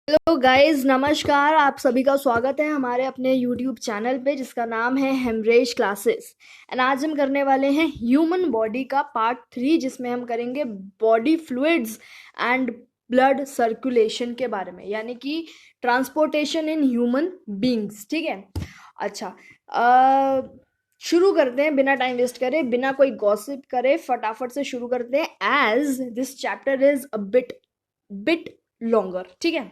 Hello guys, नमस्कार। आप सभी का स्वागत है हमारे अपने यूट्यूब चैनल पे जिसका नाम है हेमरेज क्लासेस। एंड आज हम करने वाले हैं ह्यूमन बॉडी का पार्ट 3, जिसमें हम करेंगे body fluids and blood circulation के बारे में, यानी कि ट्रांसपोर्टेशन इन ह्यूमन बींग्स। ठीक है। अच्छा, शुरू करते हैं बिना टाइम वेस्ट करे, बिना कोई गॉसिप करे, फटाफट से शुरू करते हैं as this chapter is a bit longer. ठीक है,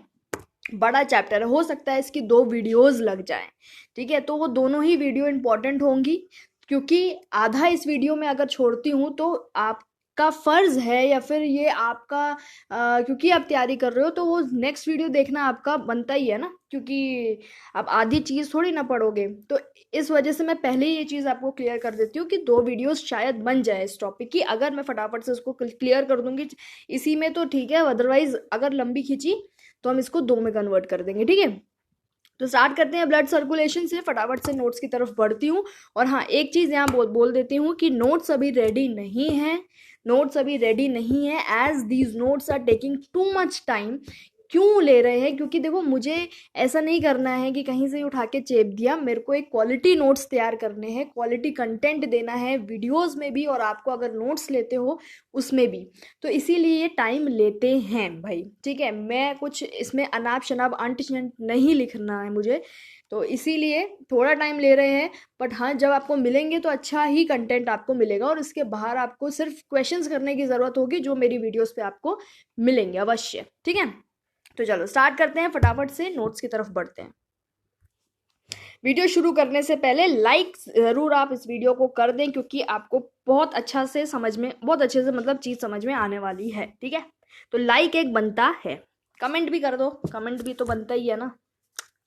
बड़ा चैप्टर है, हो सकता है इसकी 2 वीडियोस लग जाएं। ठीक है, तो वो दोनों ही वीडियो इंपॉर्टेंट होंगी, क्योंकि आधा इस वीडियो में अगर छोड़ती हूँ तो आपका फर्ज है, या फिर ये आपका क्योंकि आप तैयारी कर रहे हो तो वो नेक्स्ट वीडियो देखना आपका बनता ही है ना, क्योंकि आप आधी चीज़ थोड़ी ना पढ़ोगे। तो इस वजह से मैं पहले ही ये चीज़ आपको क्लियर कर देती हूँ कि 2 वीडियोस शायद बन जाए इस टॉपिक की। अगर मैं फटाफट से उसको क्लियर कर दूंगी इसी में तो ठीक है, अदरवाइज अगर लंबी खींची तो हम इसको 2 में कन्वर्ट कर देंगे। ठीक है, तो स्टार्ट करते हैं ब्लड सर्कुलेशन से। फटाफट से नोट्स की तरफ बढ़ती हूँ। और हाँ, एक चीज़ यहाँ बोल देती हूँ कि नोट्स अभी रेडी नहीं है। नोट्स अभी रेडी नहीं है as these notes are taking too much time. क्यों ले रहे हैं? क्योंकि देखो, मुझे ऐसा नहीं करना है कि कहीं से उठा के चेप दिया। मेरे को एक क्वालिटी नोट्स तैयार करने हैं, क्वालिटी कंटेंट देना है वीडियोस में भी, और आपको अगर नोट्स लेते हो उसमें भी। तो इसीलिए ये टाइम लेते हैं भाई। ठीक है, मैं कुछ इसमें अनाप शनाप अंट शंट नहीं लिखना है मुझे, तो इसीलिए थोड़ा टाइम ले रहे हैं। बट हाँ, जब आपको मिलेंगे तो अच्छा ही कंटेंट आपको मिलेगा, और इसके बाहर आपको सिर्फ क्वेश्चंस करने की ज़रूरत होगी जो मेरी वीडियोस पे आपको मिलेंगे अवश्य। ठीक है, तो चलो स्टार्ट करते हैं, फटाफट से नोट्स की तरफ बढ़ते हैं। वीडियो शुरू करने से पहले लाइक ज़रूर आप इस वीडियो को कर दें, क्योंकि आपको बहुत अच्छा से समझ में, बहुत अच्छे से मतलब चीज़ समझ में आने वाली है। ठीक है, तो लाइक एक बनता है, कमेंट भी कर दो, कमेंट भी तो बनता ही है ना,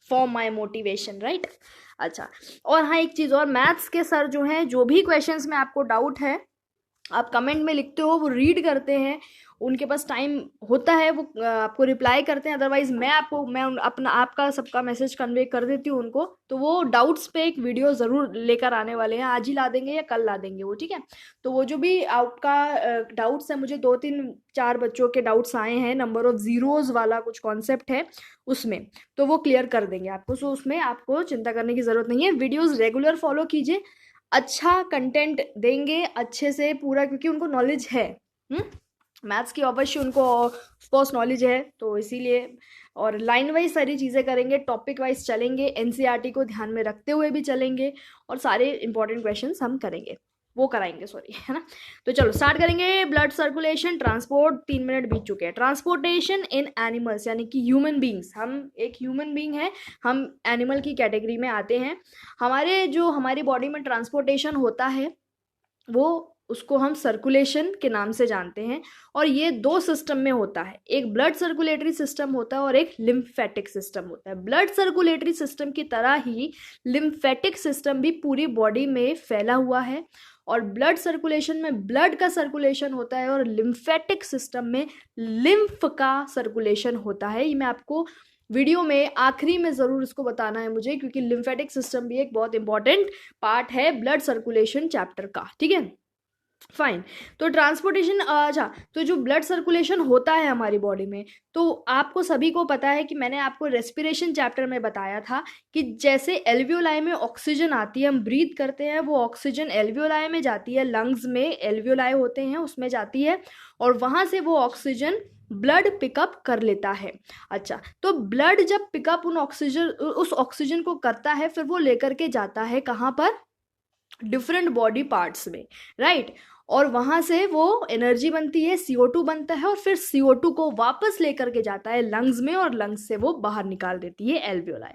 फॉर माई मोटिवेशन, राइट। अच्छा, और हाँ एक चीज़ और, मैथ्स के सर जो हैं, जो भी क्वेश्चंस में आपको डाउट है आप कमेंट में लिखते हो, वो रीड करते हैं, उनके पास टाइम होता है, वो आपको रिप्लाई करते हैं। अदरवाइज मैं अपना आपका सबका मैसेज कन्वे कर देती हूँ उनको, तो वो डाउट्स पे एक वीडियो ज़रूर लेकर आने वाले हैं, आज ही ला देंगे या कल ला देंगे वो। ठीक है, तो वो जो भी आपका डाउट्स है, मुझे 2 3 4 बच्चों के डाउट्स आए हैं, नंबर ऑफ ज़ीरोज़ वाला कुछ कॉन्सेप्ट है उसमें, तो वो क्लियर कर देंगे आपको। सो उसमें आपको चिंता करने की ज़रूरत नहीं है। वीडियोज़ रेगुलर फॉलो कीजिए, अच्छा कंटेंट देंगे अच्छे से पूरा, क्योंकि उनको नॉलेज है। मैथ्स की अवश्य उनको ऑफकोर्स नॉलेज है, तो इसीलिए। और लाइन वाइज सारी चीज़ें करेंगे, टॉपिक वाइज चलेंगे, एनसीईआरटी को ध्यान में रखते हुए भी चलेंगे, और सारे इंपॉर्टेंट क्वेश्चंस हम करेंगे, वो कराएंगे, सॉरी, है ना। तो चलो स्टार्ट करेंगे। ब्लड सर्कुलेशन, ट्रांसपोर्ट, 3 मिनट बीत चुके हैं। ट्रांसपोर्टेशन इन एनिमल्स, यानी कि ह्यूमन बींग्स, हम एक ह्यूमन बींग है, हम एनिमल की कैटेगरी में आते हैं। हमारी बॉडी में ट्रांसपोर्टेशन होता है, वो उसको हम सर्कुलेशन के नाम से जानते हैं। और ये 2 सिस्टम में होता है, एक ब्लड सर्कुलेटरी सिस्टम होता है और एक लिम्फेटिक सिस्टम होता है। ब्लड सर्कुलेटरी सिस्टम की तरह ही लिम्फेटिक सिस्टम भी पूरी बॉडी में फैला हुआ है, और ब्लड सर्कुलेशन में ब्लड का सर्कुलेशन होता है, और लिम्फेटिक सिस्टम में लिम्फ का सर्कुलेशन होता है। ये मैं आपको वीडियो में आखिरी में ज़रूर इसको बताना है मुझे, क्योंकि लिम्फेटिक सिस्टम भी एक बहुत इंपॉर्टेंट पार्ट है ब्लड सर्कुलेशन चैप्टर का। ठीक है, फाइन। तो ट्रांसपोर्टेशन, अच्छा, तो जो ब्लड सर्कुलेशन होता है हमारी बॉडी में, तो आपको सभी को पता है कि मैंने आपको रेस्पिरेशन चैप्टर में बताया था कि जैसे एल्वियोलाई में ऑक्सीजन आती है, हम ब्रीथ करते हैं, वो ऑक्सीजन एल्वियोलाई में जाती है, लंग्स में एल्वियोलाई होते हैं उसमें जाती है, और वहाँ से वो ऑक्सीजन ब्लड पिकअप कर लेता है। अच्छा, तो ब्लड जब पिकअप उस ऑक्सीजन को करता है, फिर वो लेकर के जाता है कहाँ पर? डिफरेंट बॉडी पार्ट्स में, राइट। और वहां से वो एनर्जी बनती है, CO2 बनता है, और फिर CO2 को वापस लेकर के जाता है लंग्स में, और लंग्स से वो बाहर निकाल देती है alveoli.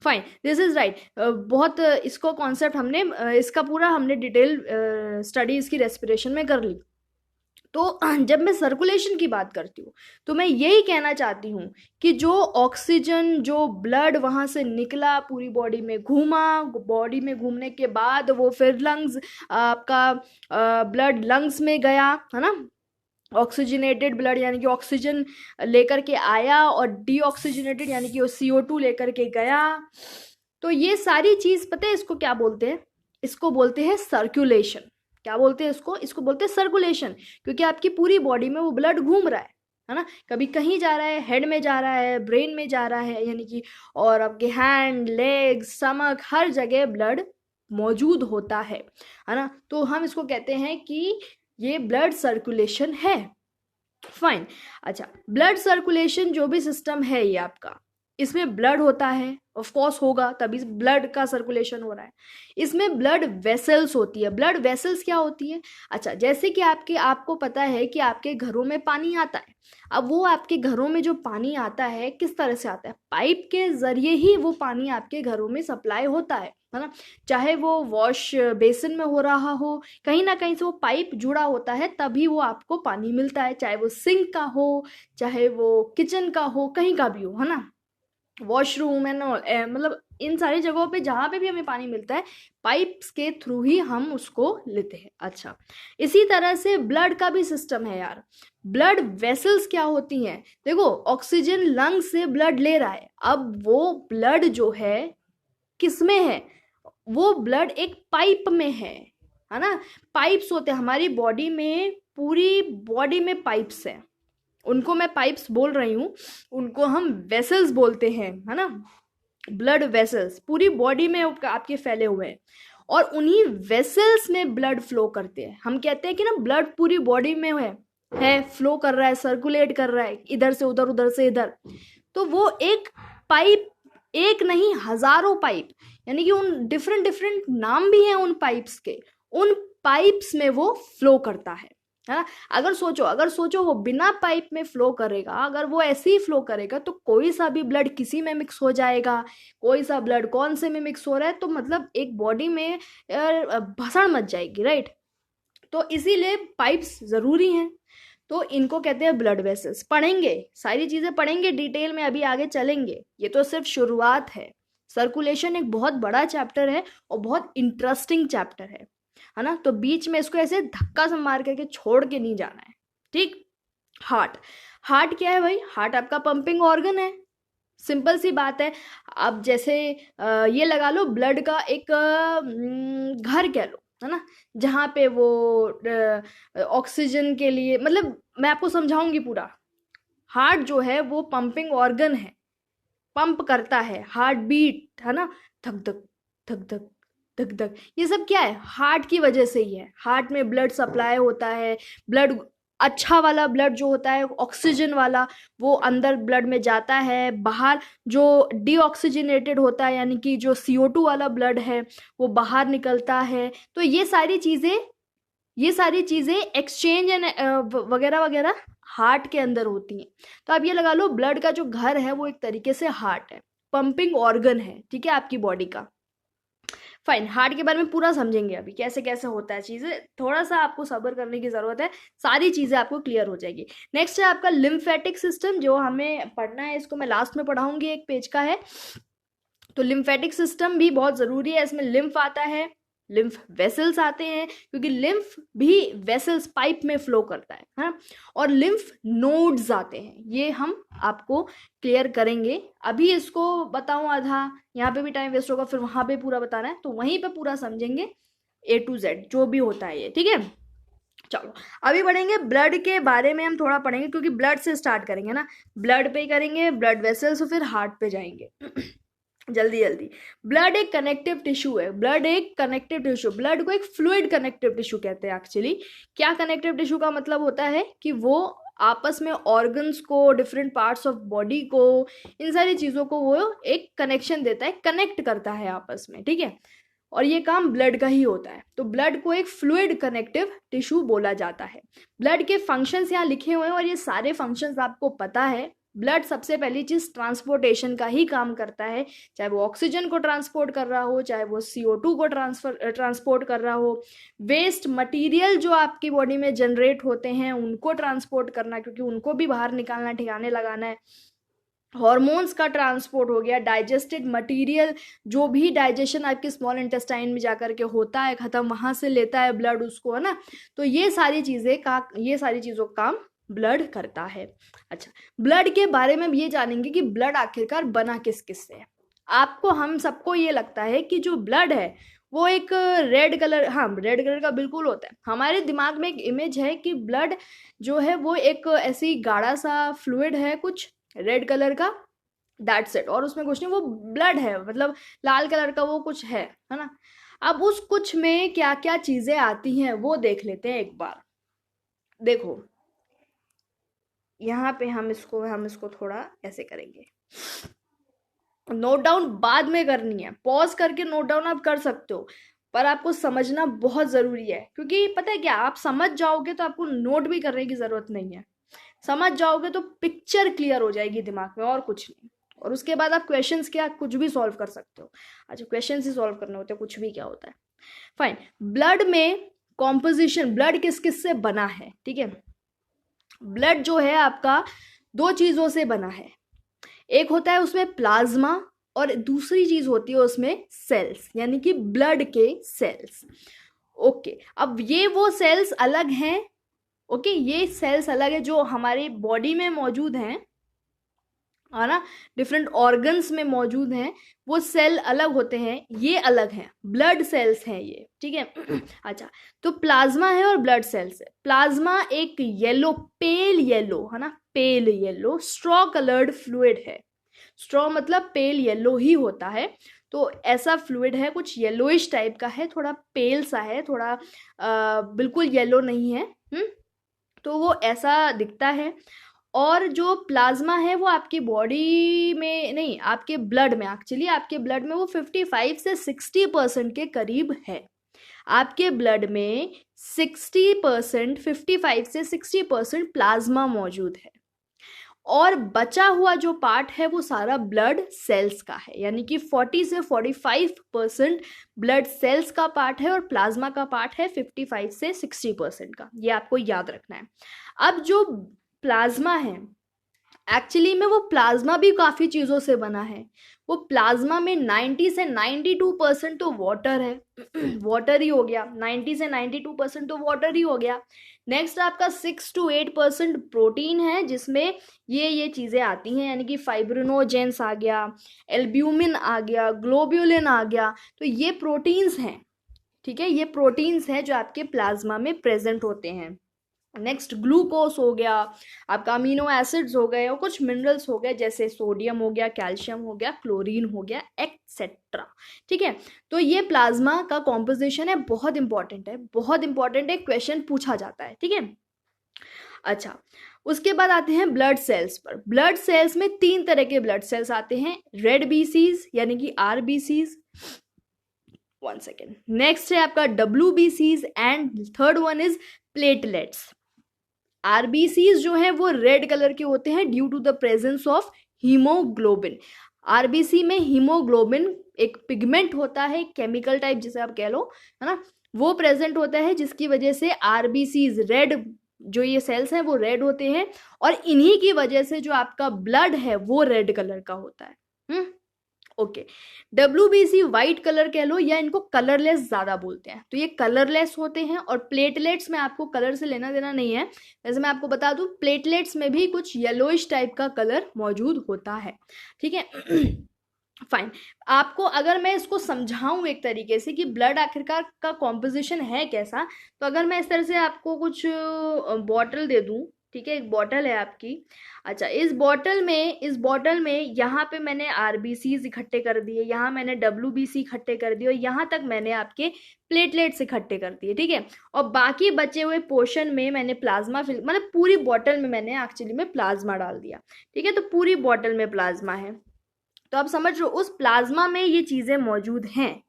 Fine, this is right. बहुत इसको कॉन्सेप्ट हमने इसका पूरा हमने डिटेल स्टडी इसकी रेस्पिरेशन में कर ली। तो जब मैं सर्कुलेशन की बात करती हूँ, तो मैं यही कहना चाहती हूँ कि जो ऑक्सीजन, जो ब्लड वहाँ से निकला, पूरी बॉडी में घूमा, बॉडी में घूमने के बाद वो फिर लंग्स, आपका ब्लड लंग्स में गया, है ना। ऑक्सीजनेटेड ब्लड यानी कि ऑक्सीजन लेकर के आया, और डीऑक्सीजनेटेड यानी कि वो CO2 लेकर के गया। तो ये सारी चीज़ पता है इसको क्या बोलते हैं? इसको बोलते हैं सर्कुलेशन। क्या बोलते हैं इसको? इसको बोलते हैं सर्कुलेशन, क्योंकि आपकी पूरी बॉडी में वो ब्लड घूम रहा है। है ना, कभी कहीं जा रहा है, हेड में जा रहा है, ब्रेन में जा रहा है, यानी कि और आपके हैंड, लेग, स्टमक, हर जगह ब्लड मौजूद होता है ना। तो हम इसको कहते हैं कि ये ब्लड सर्कुलेशन है। फाइन। अच्छा, ब्लड सर्कुलेशन जो भी सिस्टम है ये आपका, इसमें ब्लड होता है, ऑफ कोर्स होगा, तभी ब्लड का सर्कुलेशन हो रहा है। इसमें ब्लड वेसल्स होती है। ब्लड वेसल्स क्या होती है? अच्छा, जैसे कि आपको पता है कि आपके घरों में पानी आता है। अब वो आपके घरों में जो पानी आता है किस तरह से आता है? पाइप के जरिए ही वो पानी आपके घरों में सप्लाई होता है ना। चाहे वो वॉश बेसिन में हो रहा हो, कहीं ना कहीं से वो पाइप जुड़ा होता है, तभी वो आपको पानी मिलता है। चाहे वो सिंक का हो, चाहे वो किचन का हो, कहीं का भी हो, है ना, वॉशरूम एंड ऑल, मतलब इन सारी जगहों पे जहाँ पे भी हमें पानी मिलता है, पाइप्स के थ्रू ही हम उसको लेते हैं। अच्छा, इसी तरह से ब्लड का भी सिस्टम है यार। ब्लड वेसल्स क्या होती हैं? देखो, ऑक्सीजन लंग से ब्लड ले रहा है, अब वो ब्लड जो है किस में है? वो ब्लड एक पाइप में है ना। पाइप्स होते हैं हमारी बॉडी में, पूरी बॉडी में पाइप्स हैं, उनको मैं पाइप्स बोल रही हूँ, उनको हम वेसल्स बोलते हैं, है ना। ब्लड वेसल्स पूरी बॉडी में आपके फैले हुए हैं, और उन्हीं वेसल्स में ब्लड फ्लो करते हैं। हम कहते हैं कि ना ब्लड पूरी बॉडी में है फ्लो कर रहा है, सर्कुलेट कर रहा है, इधर से उधर, उधर से इधर। तो वो एक पाइप, एक नहीं हजारों पाइप, यानी कि उन डिफरेंट डिफरेंट नाम भी हैं उन पाइप्स के, उन पाइप्स में वो फ्लो करता है ना। अगर सोचो वो बिना पाइप में फ्लो करेगा, अगर वो ऐसे ही फ्लो करेगा, तो कोई सा भी ब्लड किसी में मिक्स हो जाएगा, कोई सा ब्लड कौन से में मिक्स हो रहा है, तो मतलब एक बॉडी में भसड़ मच जाएगी, राइट। तो इसीलिए पाइप्स जरूरी हैं। तो इनको कहते हैं ब्लड वेसल्स। पढ़ेंगे, सारी चीजें पढ़ेंगे डिटेल में, अभी आगे चलेंगे, ये तो सिर्फ शुरुआत है। सर्कुलेशन एक बहुत बड़ा चैप्टर है और बहुत इंटरेस्टिंग चैप्टर है ना। तो बीच में इसको ऐसे धक्का से मार करके छोड़ के नहीं जाना है, ठीक। हार्ट क्या है भाई? हार्ट आपका पंपिंग ऑर्गन है, सिंपल सी बात है। अब जैसे ये लगा लो, ब्लड का एक घर कह लो, है ना, जहाँ पे वो ऑक्सीजन के लिए, मतलब मैं आपको समझाऊंगी पूरा। हार्ट जो है वो पंपिंग ऑर्गन है, पंप करता है, हार्ट बीट, है ना, धक धक धक धक धक धक, ये सब क्या है? हार्ट की वजह से ही है। हार्ट में ब्लड सप्लाई होता है, ब्लड अच्छा वाला ब्लड जो होता है ऑक्सीजन वाला, वो अंदर ब्लड में जाता है, बाहर जो डीऑक्सीजनेटेड होता है, यानी कि जो CO2 वाला ब्लड है, वो बाहर निकलता है। तो ये सारी चीजें एक्सचेंज एंड वगैरह वगैरह हार्ट के अंदर होती हैं। तो आप ये लगा लो, ब्लड का जो घर है वो एक तरीके से हार्ट है, पंपिंग ऑर्गन है, ठीक है, आपकी बॉडी का। फाइन, हार्ट के बारे में पूरा समझेंगे अभी, कैसे कैसे होता है चीजें, थोड़ा सा आपको सब्र करने की जरूरत है, सारी चीजें आपको क्लियर हो जाएगी। नेक्स्ट है आपका लिम्फेटिक सिस्टम, जो हमें पढ़ना है, इसको मैं लास्ट में पढ़ाऊंगी, एक पेज का है। तो लिम्फेटिक सिस्टम भी बहुत जरूरी है, इसमें लिम्फ आता है, लिम्फ वेसल्स आते हैं, क्योंकि लिम्फ भी वेसल्स पाइप में फ्लो करता है, हाँ? और लिम्फ नोड्स आते हैं, ये हम आपको क्लियर करेंगे। अभी इसको बताऊं आधा, यहाँ पे भी टाइम वेस्ट होगा, फिर वहां पे पूरा बताना है, तो वहीं पे पूरा समझेंगे A to Z जो भी होता है ये, ठीक है। चलो अभी पढ़ेंगे ब्लड के बारे में, हम थोड़ा पढ़ेंगे, क्योंकि ब्लड से स्टार्ट करेंगे ना, ब्लड पे ही करेंगे, ब्लड वेसल्स, फिर हार्ट पे जाएंगे। जल्दी जल्दी। ब्लड एक कनेक्टिव टिश्यू है, ब्लड एक कनेक्टिव टिश्यू, ब्लड को एक फ्लूइड कनेक्टिव टिश्यू कहते हैं एक्चुअली। क्या कनेक्टिव टिश्यू का मतलब होता है कि वो आपस में ऑर्गन्स को, डिफरेंट पार्ट्स ऑफ बॉडी को, इन सारी चीज़ों को वो एक कनेक्शन देता है, कनेक्ट करता है आपस में, ठीक है। और ये काम ब्लड का ही होता है। तो ब्लड को एक फ्लूइड कनेक्टिव टिश्यू बोला जाता है। ब्लड के फंक्शंस यहाँ लिखे हुए हैं, और ये सारे फंक्शंस आपको पता है। ब्लड सबसे पहली चीज ट्रांसपोर्टेशन का ही काम करता है, चाहे वो ऑक्सीजन को ट्रांसपोर्ट कर रहा हो, चाहे वो CO2 को ट्रांसपोर्ट कर रहा हो, वेस्ट मटेरियल जो आपकी बॉडी में जनरेट होते हैं उनको ट्रांसपोर्ट करना, क्योंकि उनको भी बाहर निकालना, ठिकाने लगाना है। हॉर्मोन्स का ट्रांसपोर्ट हो गया, डाइजेस्टेड मटेरियल, जो भी डाइजेशन आपके स्मॉल इंटेस्टाइन में जाकर के होता है खत्म, वहां से लेता है ब्लड उसको, है ना। तो ये सारी चीजों का काम ब्लड करता है। अच्छा, ब्लड के बारे में ये जानेंगे कि ब्लड आखिरकार बना किस किस से है। हम सबको ये लगता है कि जो ब्लड है वो एक रेड कलर, हाँ रेड कलर का बिल्कुल होता है। हमारे दिमाग में एक इमेज है कि ब्लड जो है वो एक ऐसी गाढ़ा सा फ्लूइड है कुछ रेड कलर का, दैट्स इट, और उसमें कुछ नहीं, वो ब्लड है, मतलब लाल कलर का वो कुछ है ना। अब उस कुछ में क्या क्या चीजें आती हैं वो देख लेते हैं एक बार। देखो यहाँ पे हम इसको थोड़ा ऐसे करेंगे, नोट डाउन बाद में करनी है, पॉज करके नोट डाउन आप कर सकते हो, पर आपको समझना बहुत ज़रूरी है, क्योंकि पता है क्या, आप समझ जाओगे तो आपको नोट भी करने की ज़रूरत नहीं है, समझ जाओगे तो पिक्चर क्लियर हो जाएगी दिमाग में, और कुछ नहीं। और उसके बाद आप क्वेश्चंस क्या कुछ भी सॉल्व कर सकते हो। अच्छा, क्वेश्चंस ही सॉल्व करने होते हैं, कुछ भी क्या होता है। फाइन, ब्लड में कॉम्पोजिशन, ब्लड किस किस से बना है, ठीक है। ब्लड जो है आपका दो चीज़ों से बना है, एक होता है उसमें प्लाज्मा, और दूसरी चीज होती है उसमें सेल्स, यानी कि ब्लड के सेल्स। ओके, अब ये वो सेल्स अलग हैं, ओके ये सेल्स अलग है जो हमारी बॉडी में मौजूद हैं, है ना, डिफरेंट ऑर्गन्स में मौजूद हैं, वो सेल अलग होते हैं, ये अलग हैं, ब्लड सेल्स हैं ये, ठीक है। अच्छा, तो प्लाज्मा है और ब्लड सेल्स है। प्लाज्मा एक येलो, पेल येलो, है ना, pale yellow straw coloured fluid है। स्ट्रॉ मतलब पेल येलो ही होता है, तो ऐसा फ्लूइड है, कुछ येलोइश टाइप का है, थोड़ा पेल सा है, थोड़ा बिल्कुल येलो नहीं है, तो वो ऐसा दिखता है। और जो प्लाज्मा है वो आपकी बॉडी में नहीं, आपके ब्लड में, एक्चुअली आपके ब्लड में वो 55 से 60% के करीब है। आपके ब्लड में 60%, 55 से 60% प्लाज्मा मौजूद है, और बचा हुआ जो पार्ट है वो सारा ब्लड सेल्स का है, यानी कि 40 से 45% ब्लड सेल्स का पार्ट है और प्लाज्मा का पार्ट है 55 से 60% का, ये आपको याद रखना है। अब जो प्लाज्मा है, एक्चुअली में वो प्लाज्मा भी काफ़ी चीज़ों से बना है। वो प्लाज्मा में 90 से 92% तो वाटर है, वाटर ही हो गया, 90 से 92% तो वाटर ही हो गया। नेक्स्ट आपका 6 to 8% प्रोटीन है, जिसमें ये चीज़ें आती हैं, यानी कि फाइब्रिनोजेंस आ गया, एल्ब्यूमिन आ गया, ग्लोब्यूलिन आ गया, तो ये प्रोटीन्स हैं, ठीक है, ये प्रोटीन्स हैं जो आपके प्लाज्मा में प्रेजेंट होते हैं। नेक्स्ट ग्लूकोज हो गया, आपका अमीनो एसिड्स हो गए, और कुछ मिनरल्स हो गए, जैसे सोडियम हो गया, कैल्शियम हो गया, क्लोरीन हो गया, एक्सेट्रा, ठीक है। तो ये प्लाज्मा का कॉम्पोजिशन है, बहुत इंपॉर्टेंट है, बहुत इंपॉर्टेंट है, क्वेश्चन पूछा जाता है, ठीक है। अच्छा, उसके बाद आते हैं ब्लड सेल्स पर। ब्लड सेल्स में 3 तरह के ब्लड सेल्स आते हैं, रेड बीसीज यानी कि आरबीसीज, 1 सेकेंड, नेक्स्ट है आपका WBCs, and third one is platelets. RBCs जो है वो रेड कलर के होते हैं due to the presence of haemoglobin. RBC में हीमोग्लोबिन एक पिगमेंट होता है, केमिकल टाइप जिसे आप कह लो, है ना, वो प्रेजेंट होता है, जिसकी वजह से आरबीसीज रेड, जो ये सेल्स हैं वो रेड होते हैं, और इन्हीं की वजह से जो आपका ब्लड है वो रेड कलर का होता है। ओके, WBC वाइट कलर कह लो, या इनको कलरलेस ज्यादा बोलते हैं, तो ये कलरलेस होते हैं। और प्लेटलेट्स में आपको कलर से लेना देना नहीं है, वैसे मैं आपको बता दूं, प्लेटलेट्स में भी कुछ येलोइश टाइप का कलर मौजूद होता है, ठीक है। फाइन, आपको अगर मैं इसको समझाऊं एक तरीके से कि ब्लड आखिरकार का कॉम्पोजिशन है कैसा, तो अगर मैं इस तरह से आपको कुछ बॉटल दे दूं, ठीक है, एक बॉटल है आपकी। अच्छा, इस बॉटल में यहाँ पे मैंने आरबीसीज इकट्ठे कर दिए, यहाँ मैंने WBC इकट्ठे कर दिए, और यहाँ तक मैंने आपके प्लेटलेट्स इकट्ठे कर दिए, ठीक है। और बाकी बचे हुए पोर्शन में मैंने प्लाज्मा फिल, मतलब पूरी बॉटल में मैंने एक्चुअली में प्लाज्मा डाल दिया, ठीक है, तो पूरी बॉटल में प्लाज्मा है। तो आप समझ लो उस प्लाज्मा में ये चीज़ें मौजूद हैं,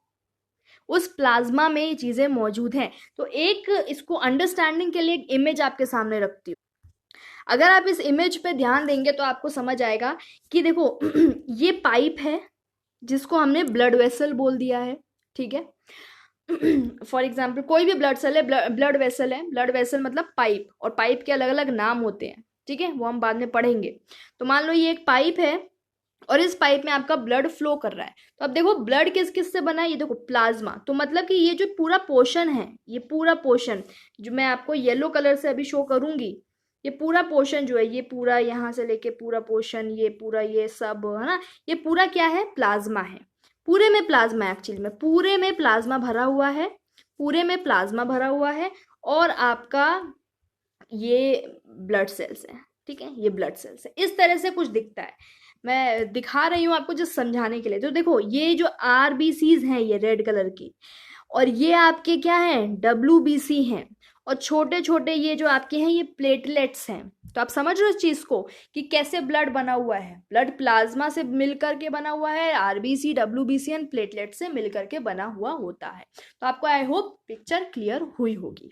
उस प्लाज्मा में ये चीज़ें मौजूद हैं। तो एक इसको अंडरस्टैंडिंग के लिए एक इमेज आपके सामने रखती हूँ। अगर आप इस इमेज पे ध्यान देंगे तो आपको समझ आएगा कि देखो ये पाइप है जिसको हमने ब्लड वेसल बोल दिया है, ठीक है। फॉर एग्जाम्पल कोई भी ब्लड सेल है, ब्लड वेसल है, ब्लड वेसल मतलब पाइप, और पाइप के अलग अलग नाम होते हैं, ठीक है, वो हम बाद में पढ़ेंगे। तो मान लो ये एक पाइप है, और इस पाइप में आपका ब्लड फ्लो कर रहा है, तो अब देखो ब्लड किस किस से बना है, ये देखो प्लाज्मा, तो मतलब कि ये जो पूरा पोर्शन है, ये पूरा पोर्शन जो मैं आपको येलो कलर से अभी शो करूंगी, ये पूरा पोर्शन जो है, ये पूरा यहाँ से लेके पूरा पोर्शन, ये पूरा, ये सब, है ना, ये पूरा क्या है, प्लाज्मा है, पूरे में प्लाज्मा, एक्चुअली में पूरे में प्लाज्मा भरा हुआ है, पूरे में प्लाज्मा भरा हुआ है, और आपका ये ब्लड सेल्स है, ठीक है, ये ब्लड सेल्स है। इस तरह से कुछ दिखता है, मैं दिखा रही हूँ आपको जस्ट समझाने के लिए। तो देखो ये जो आरबीसीज हैं ये रेड कलर की, और ये आपके क्या हैं, डब्ल्यूबीसी हैं, और छोटे छोटे ये जो आपके हैं ये प्लेटलेट्स हैं। तो आप समझ रहे हो इस चीज को कि कैसे ब्लड बना हुआ है, ब्लड प्लाज्मा से मिलकर के बना हुआ है, आरबीसी डब्ल्यूबीसी एंड प्लेटलेट से मिलकर के बना हुआ होता है। तो आपको आई होप पिक्चर क्लियर हुई होगी।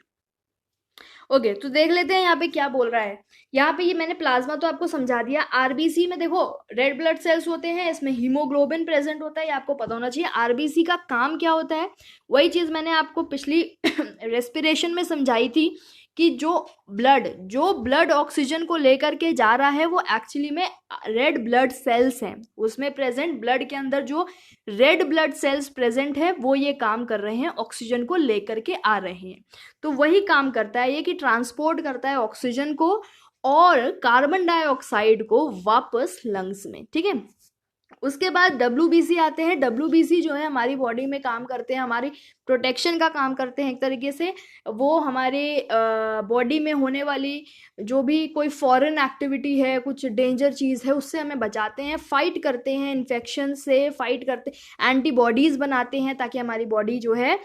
ओके, तो देख लेते हैं यहाँ पे क्या बोल रहा है। यहाँ पे ये मैंने प्लाज्मा तो आपको समझा दिया। आरबीसी में देखो रेड ब्लड सेल्स होते हैं, इसमें हीमोग्लोबिन प्रेजेंट होता है, ये आपको पता होना चाहिए। आरबीसी का काम क्या होता है, वही चीज मैंने आपको पिछली रेस्पिरेशन में समझाई थी कि जो ब्लड ऑक्सीजन को लेकर के जा रहा है वो एक्चुअली में रेड ब्लड सेल्स हैं, उसमें प्रेजेंट ब्लड के अंदर जो रेड ब्लड सेल्स प्रेजेंट है वो ये काम कर रहे हैं, ऑक्सीजन को लेकर के आ रहे हैं। तो वही काम करता है ये कि ट्रांसपोर्ट करता है ऑक्सीजन को और कार्बन डाइऑक्साइड को वापस लंग्स में, ठीक है। उसके बाद डब्ल्यूबीसी आते हैं। डब्ल्यूबीसी जो है हमारी बॉडी में काम करते हैं, हमारी प्रोटेक्शन का काम करते हैं एक तरीके से। वो हमारे बॉडी में होने वाली जो भी कोई फॉरेन एक्टिविटी है, कुछ डेंजर चीज़ है, उससे हमें बचाते हैं, फाइट करते हैं, इन्फेक्शन से फाइट करते, एंटीबॉडीज़ बनाते हैं ताकि हमारी बॉडी जो है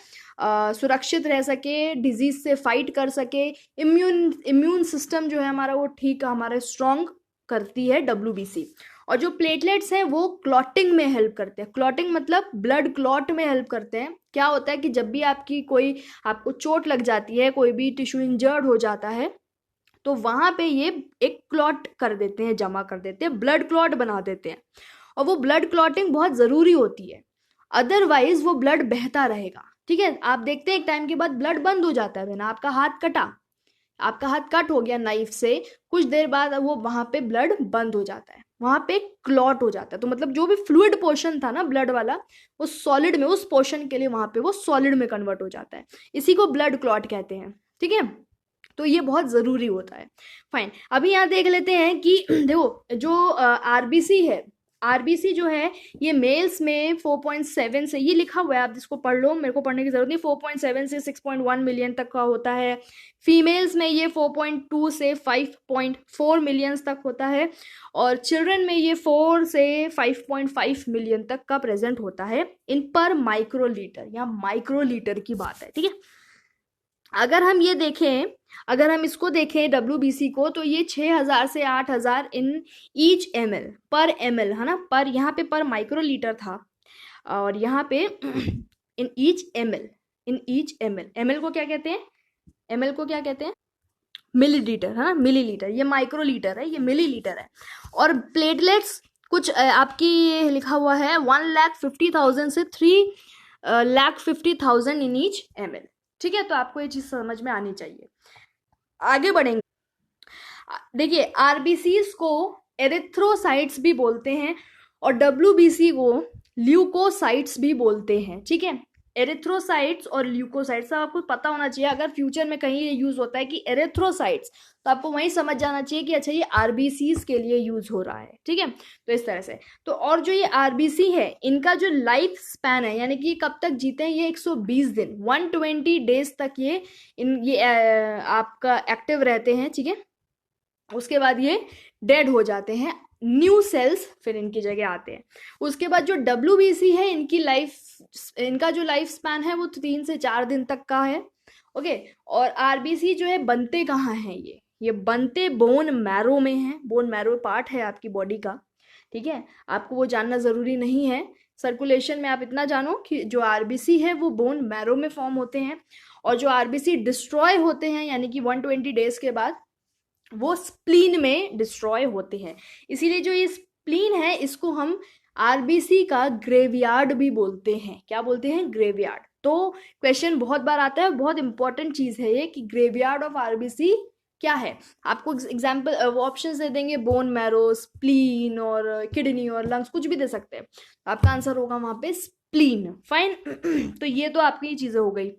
सुरक्षित रह सके, डिजीज़ से फाइट कर सके। इम्यून सिस्टम जो है हमारा वो ठीक हमारा स्ट्रॉन्ग करती है डब्ल्यूबीसी। और जो प्लेटलेट्स हैं वो क्लॉटिंग में हेल्प करते हैं। क्लॉटिंग मतलब ब्लड क्लॉट में हेल्प करते हैं। क्या होता है कि जब भी आपको चोट लग जाती है, कोई भी टिश्यू इंजर्ड हो जाता है, तो वहां पे ये एक क्लॉट कर देते हैं, जमा कर देते हैं, ब्लड क्लॉट बना देते हैं। और वो ब्लड क्लॉटिंग बहुत ज़रूरी होती है, अदरवाइज वो ब्लड बहता रहेगा, ठीक है। आप देखते हैं एक टाइम के बाद ब्लड बंद हो जाता है। आपका हाथ कट हो गया नाइफ से, कुछ देर बाद वो वहां पे ब्लड बंद हो जाता है, वहां पे क्लॉट हो जाता है। तो मतलब जो भी फ्लूइड पोर्शन था ना ब्लड वाला, वो सॉलिड में, उस पोर्शन के लिए वहां पे वो सॉलिड में कन्वर्ट हो जाता है। इसी को ब्लड क्लॉट कहते हैं, ठीक है। तो ये बहुत ज़रूरी होता है। फाइन, अभी यहाँ देख लेते हैं कि देखो जो आरबीसी है, आरबीसी जो है ये मेल्स में 4.7 से, ये लिखा हुआ है, आप जिसको पढ़ लो, मेरे को पढ़ने की जरूरत नहीं, 4.7 से 6.1 मिलियन तक का होता है। फीमेल्स में ये 4.2 से 5.4 मिलियन तक होता है, और चिल्ड्रन में ये 4 से 5.5 मिलियन तक का प्रेजेंट होता है इन पर माइक्रोलीटर। यहाँ माइक्रोलीटर की बात है, ठीक है। अगर हम इसको देखें डब्ल्यूबीसी को, तो ये 6000 से 8000 इन ईच ml पर ml है ना, पर यहाँ पे पर माइक्रोलीटर था, और यहाँ पे इन ईच ml, ml को क्या कहते हैं, मिलीलीटर है ना, मिलीलीटर, ये माइक्रोलीटर है, ये मिलीलीटर है। और प्लेटलेट्स कुछ आपकी लिखा हुआ है 1,50,000 से 3,50,000 इन ईच ml, ठीक है। तो आपको ये चीज समझ में आनी चाहिए। आगे बढ़ेंगे, देखिए आरबीसीज को एरिथ्रोसाइट्स भी बोलते हैं और डब्ल्यूबीसी को ल्यूकोसाइट्स भी बोलते हैं, ठीक है। एरिथ्रोसाइट्स और ल्यूकोसाइट्स आपको पता होना चाहिए। अगर फ्यूचर में कहीं ये यूज होता है कि एरिथ्रोसाइट्स, तो आपको वहीं समझ जाना चाहिए कि अच्छा ये आरबीसीज के लिए यूज हो रहा है, ठीक है। तो इस तरह से, तो और जो ये आरबीसी है इनका जो लाइफ स्पैन है, यानी कि कब तक जीते हैं ये 120 दिन, 120 डेज तक ये आपका एक्टिव रहते हैं, ठीक है। उसके बाद ये डेड हो जाते हैं, न्यू सेल्स फिर इनकी जगह आते हैं। उसके बाद जो डब्ल्यूबीसी है इनका जो लाइफ स्पैन है वो 3 से 4 दिन तक का है, ओके। और आरबीसी जो है बनते कहाँ हैं, ये बनते बोन मैरो में हैं। बोन मैरो पार्ट है आपकी बॉडी का, ठीक है। आपको वो जानना ज़रूरी नहीं है, सर्कुलेशन में आप इतना जानो कि जो आरबीसी है वो बोन मैरो में फॉर्म होते हैं, और जो आरबीसी डिस्ट्रॉय होते हैं यानी कि 120 डेज के बाद, वो स्प्लीन में डिस्ट्रॉय होते हैं। इसीलिए जो ये स्प्लीन है इसको हम आरबीसी का ग्रेवयार्ड भी बोलते हैं। क्या बोलते हैं? ग्रेवयार्ड। तो क्वेश्चन बहुत बार आता है, बहुत इंपॉर्टेंट चीज है ये कि ग्रेवयार्ड ऑफ आरबीसी क्या है। आपको एग्जाम्पल ऑप्शन दे देंगे, बोन मैरो, स्प्लीन और किडनी और लंग्स, कुछ भी दे सकते हैं। आपका आंसर होगा वहां पे स्प्लीन। फाइन तो ये तो आपकी चीजें हो गई,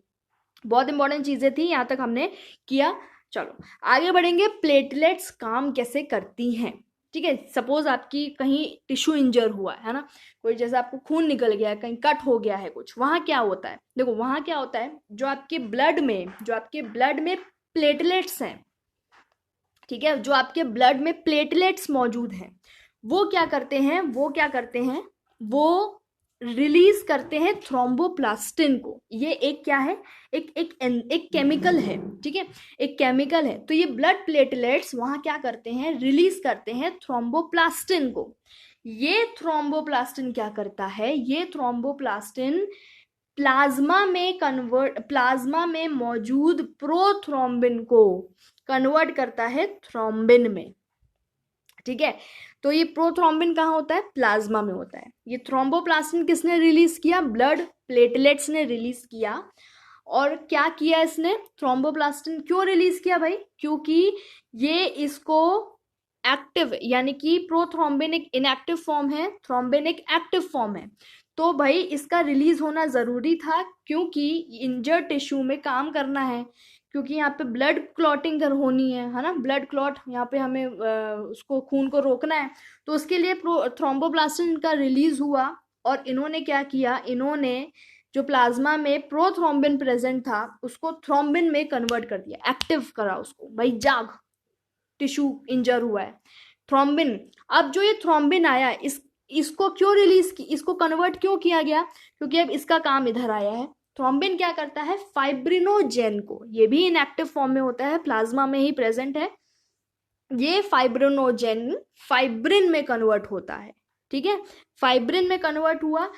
बहुत इंपॉर्टेंट चीजें थी, यहाँ तक हमने किया। चलो आगे बढ़ेंगे, प्लेटलेट्स काम कैसे करती हैं। ठीक है। सपोज आपकी कहीं टिश्यू इंजर हुआ है ना, कोई जैसे आपको खून निकल गया है, कहीं कट हो गया है कुछ, वहाँ क्या होता है, देखो वहाँ क्या होता है, जो आपके ब्लड में प्लेटलेट्स हैं, ठीक है, जो आपके ब्लड में प्लेटलेट्स मौजूद हैं, वो रिलीज करते हैं थ्रोम्बोप्लास्टिन को। ये एक क्या है, एक केमिकल है, ठीक है, एक केमिकल है। तो ये ब्लड प्लेटलेट्स वहां क्या करते हैं, रिलीज करते हैं थ्रोम्बोप्लास्टिन को। ये थ्रोम्बोप्लास्टिन क्या करता है, ये थ्रोम्बोप्लास्टिन प्लाज्मा में मौजूद प्रोथ्रोम्बिन को कन्वर्ट करता है थ्रोम्बिन में, ठीक है। तो ये प्रोथ्रोम्बिन कहाँ होता है, प्लाज्मा में होता है। ये थ्रोम्बोप्लास्टिन किसने रिलीज किया, ब्लड प्लेटलेट्स ने रिलीज किया। और क्या किया इसने, थ्रोम्बोप्लास्टिन क्यों रिलीज किया भाई, क्योंकि ये इसको एक्टिव, यानी कि प्रोथ्रोम्बिन एक इनएक्टिव फॉर्म है, थ्रोम्बिन एक एक्टिव फॉर्म है, तो भाई इसका रिलीज होना जरूरी था, क्योंकि इंजर्ड टिश्यू में काम करना है, क्योंकि यहाँ पे ब्लड क्लॉटिंग होनी है ना, ब्लड क्लॉट यहाँ पे हमें उसको खून को रोकना है, तो उसके लिए थ्रोम्बोप्लास्टिन का रिलीज हुआ। और इन्होंने क्या किया, इन्होंने जो प्लाज्मा में प्रोथ्रोम्बिन प्रेजेंट था उसको थ्रोम्बिन में कन्वर्ट कर दिया, एक्टिव करा उसको, भाई जाग, टिश्यू इंजर हुआ है, थ्रोम्बिन। अब जो ये थ्रोम्बिन आया, इसको क्यों रिलीज की, इसको कन्वर्ट क्यों किया गया, क्योंकि अब इसका काम इधर आया है। थ्रोम्बिन क्या करता है, फाइब्रिनोजेन को, ये भी इनएक्टिव फॉर्म में होता है, प्लाज्मा में ही प्रेजेंट है, ये फाइब्रिनोजेन फाइब्रिन में कन्वर्ट होता है, ठीक है, फाइब्रिन में कन्वर्ट हुआ।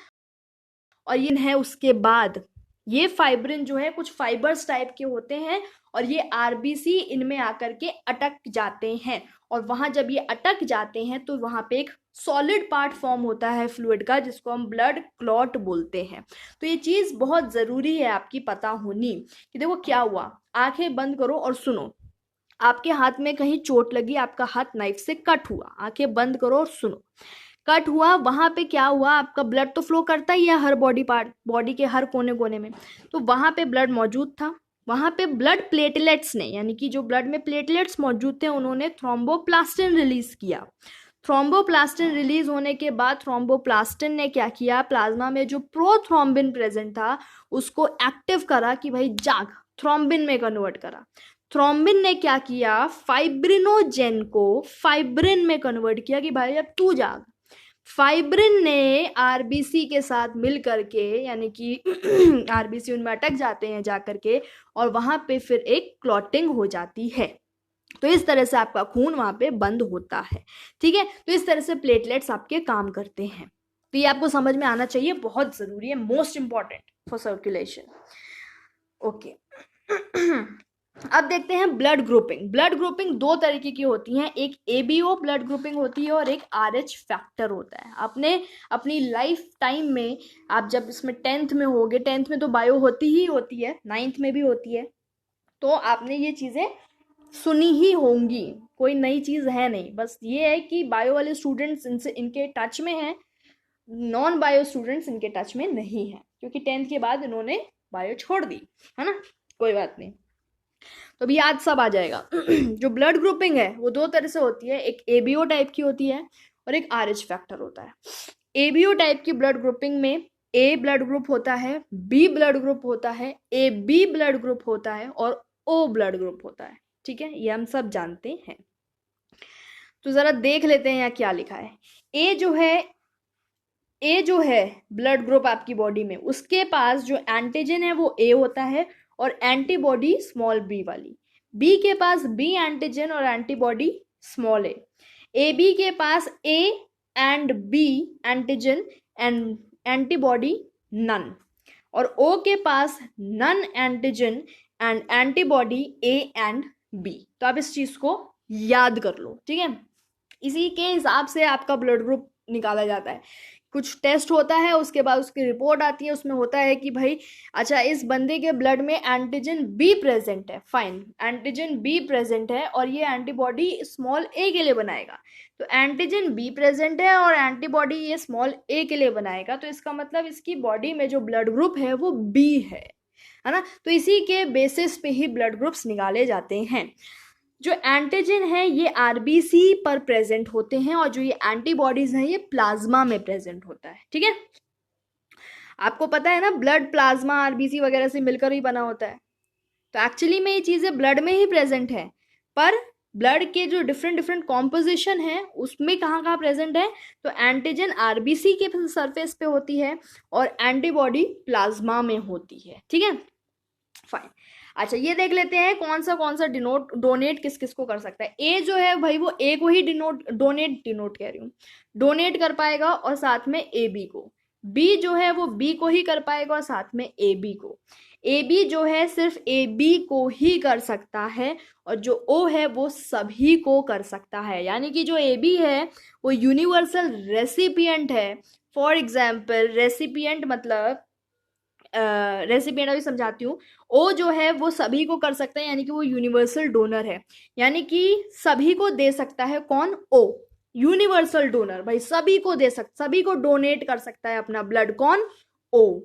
और ये है उसके बाद ये फाइब्रिन जो है कुछ फाइबर्स टाइप के होते हैं, और ये आरबीसी इनमें आकर के अटक जाते हैं, और वहां जब ये अटक जाते हैं तो वहां पे एक सॉलिड पार्ट फॉर्म होता है फ्लूइड का, जिसको हम ब्लड क्लॉट बोलते हैं। तो ये चीज बहुत जरूरी है आपकी पता होनी, कि देखो क्या हुआ, आंखें बंद करो और सुनो, आपके हाथ में कहीं चोट लगी, आपका हाथ नाइफ से कट हुआ, आंखें बंद करो और सुनो, कट हुआ, वहां पे क्या हुआ, आपका ब्लड तो फ्लो करता ही है हर बॉडी के हर कोने कोने में, तो वहां पे ब्लड मौजूद था, वहां पे ब्लड प्लेटलेट्स ने, यानी कि जो ब्लड में प्लेटलेट्स मौजूद थे, उन्होंने थ्रोम्बोप्लास्टिन रिलीज किया। थ्रोम्बोप्लास्टिन रिलीज होने के बाद थ्रोम्बोप्लास्टिन ने क्या किया, प्लाज्मा में जो प्रोथ्रोम्बिन प्रेजेंट था उसको एक्टिव करा, कि भाई जाग, थ्रोम्बिन में कन्वर्ट करा। थ्रोम्बिन ने क्या किया, फाइब्रिनोजेन को फाइब्रिन में कन्वर्ट किया, कि भाई अब तू जाग। फाइब्रिन ने आरबीसी के साथ मिल करके, यानी कि आरबीसी उनमें अटक जाते हैं जाकर के, और वहां पे फिर एक क्लॉटिंग हो जाती है। तो इस तरह से आपका खून वहां पे बंद होता है, ठीक है। तो इस तरह से प्लेटलेट्स आपके काम करते हैं। तो ये आपको समझ में आना चाहिए, बहुत जरूरी है, most important for circulation. Okay अब देखते हैं ब्लड ग्रुपिंग। ब्लड ग्रुपिंग दो तरीके की होती हैं, एक एबीओ ब्लड ग्रुपिंग होती है और एक आरएच फैक्टर होता है। आपने अपनी लाइफ टाइम में, आप जब इसमें 10th में होगे, 10th में तो बायो होती ही होती है, 9th में भी होती है, तो आपने ये चीजें सुनी ही होंगी, कोई नई चीज है नहीं, बस ये है कि बायो वाले स्टूडेंट्स इनके टच में हैं, नॉन बायो स्टूडेंट्स इनके टच में नहीं है, क्योंकि 10th के बाद इन्होंने बायो छोड़ दी है ना, कोई बात नहीं, तो अभी याद सब आ जाएगा। जो ब्लड ग्रुपिंग है वो दो तरह से होती है, एक एबीओ टाइप की होती है और एक आरएच फैक्टर होता है। एबीओ टाइप की ब्लड ग्रुपिंग में ए ब्लड ग्रुप होता है, बी ब्लड ग्रुप होता है, ए बी ब्लड ग्रुप होता है और ओ ब्लड ग्रुप होता है, ठीक है, ये हम सब जानते हैं। तो जरा देख लेते हैं यहाँ क्या लिखा है। ए जो है ब्लड ग्रुप आपकी बॉडी में, उसके पास जो एंटीजन है वो ए होता है और एंटीबॉडी स्मॉल बी वाली। बी के पास बी एंटीजन और एंटीबॉडी स्मॉल ए बी के पास A and B antigen and antibody none, और ओ के पास none antigen and antibody A and B. तो आप इस चीज को याद कर लो, ठीक है, इसी के हिसाब से आपका ब्लड ग्रुप निकाला जाता है। कुछ टेस्ट होता है, उसके बाद उसकी रिपोर्ट आती है, उसमें होता है कि भाई अच्छा इस बंदे के ब्लड में एंटीजन बी प्रेजेंट है, फाइन, एंटीजन बी प्रेजेंट है और ये एंटीबॉडी स्मॉल ए के लिए बनाएगा। तो एंटीजन बी प्रेजेंट है और एंटीबॉडी ये स्मॉल ए के लिए बनाएगा, तो इसका मतलब इसकी बॉडी में जो ब्लड ग्रुप है वो बी है ना। तो इसी के बेसिस पे ही ब्लड ग्रुप्स निकाले जाते हैं। जो एंटीजन है ये आरबीसी पर प्रेजेंट होते हैं और जो ये एंटीबॉडीज हैं ये प्लाज्मा में प्रेजेंट होता है। ठीक है, आपको पता है ना ब्लड प्लाज्मा आरबीसी वगैरह से मिलकर ही बना होता है। तो एक्चुअली में ये चीजें ब्लड में ही प्रेजेंट है, पर ब्लड के जो डिफरेंट डिफरेंट कॉम्पोजिशन है उसमें कहाँ कहाँ प्रेजेंट है, तो एंटीजन आरबीसी के सरफेस पे होती है और एंटीबॉडी प्लाज्मा में होती है। ठीक है, फाइन। अच्छा, ये देख लेते हैं कौन सा डोनेट किस किस को कर सकता है। ए जो है भाई वो ए को ही डोनेट कह रही हूँ, डोनेट कर पाएगा और साथ में ए बी को। बी जो है वो बी को ही कर पाएगा और साथ में ए बी को। ए बी जो है सिर्फ ए बी को ही कर सकता है और जो ओ है वो सभी को कर सकता है। यानी कि जो ए बी है वो यूनिवर्सल रेसिपिएंट है। फॉर एग्जाम्पल रेसिपिएंट मतलब रेसिपिएंट अभी समझाती हूँ। ओ जो है वो सभी को कर सकता है, यानी कि वो यूनिवर्सल डोनर है, यानी कि सभी को दे सकता है। कौन? ओ, यूनिवर्सल डोनर भाई, सभी को सभी को डोनेट कर सकता है अपना ब्लड। कौन? ओ।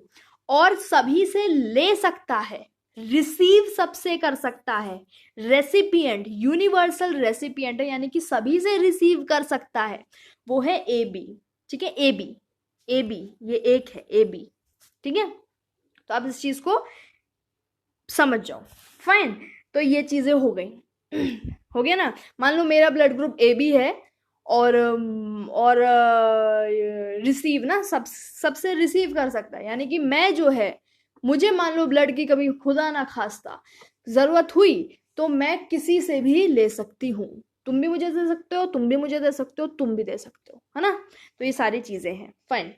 और सभी से ले सकता है, रिसीव सबसे कर सकता है। रेसिपिएंट यूनिवर्सल रेसिपिएंट है, यानी कि सभी से रिसीव कर सकता है, वो है ए बी। ठीक है, ए बी, ए बी ये एक है ए बी। ठीक है, तो आप इस चीज को समझ जाओ। फाइन, तो ये चीजें हो गई हो गया ना। मान लो मेरा ब्लड ग्रुप ए बी है और रिसीव ना सबसे रिसीव कर सकता है, यानी कि मैं जो है, मुझे मान लो ब्लड की कभी खुदा ना खास्ता जरूरत हुई तो मैं किसी से भी ले सकती हूँ। तुम भी मुझे दे सकते हो, तुम भी मुझे दे सकते हो, तुम भी दे सकते हो, है ना। तो ये सारी चीजें हैं। फाइन,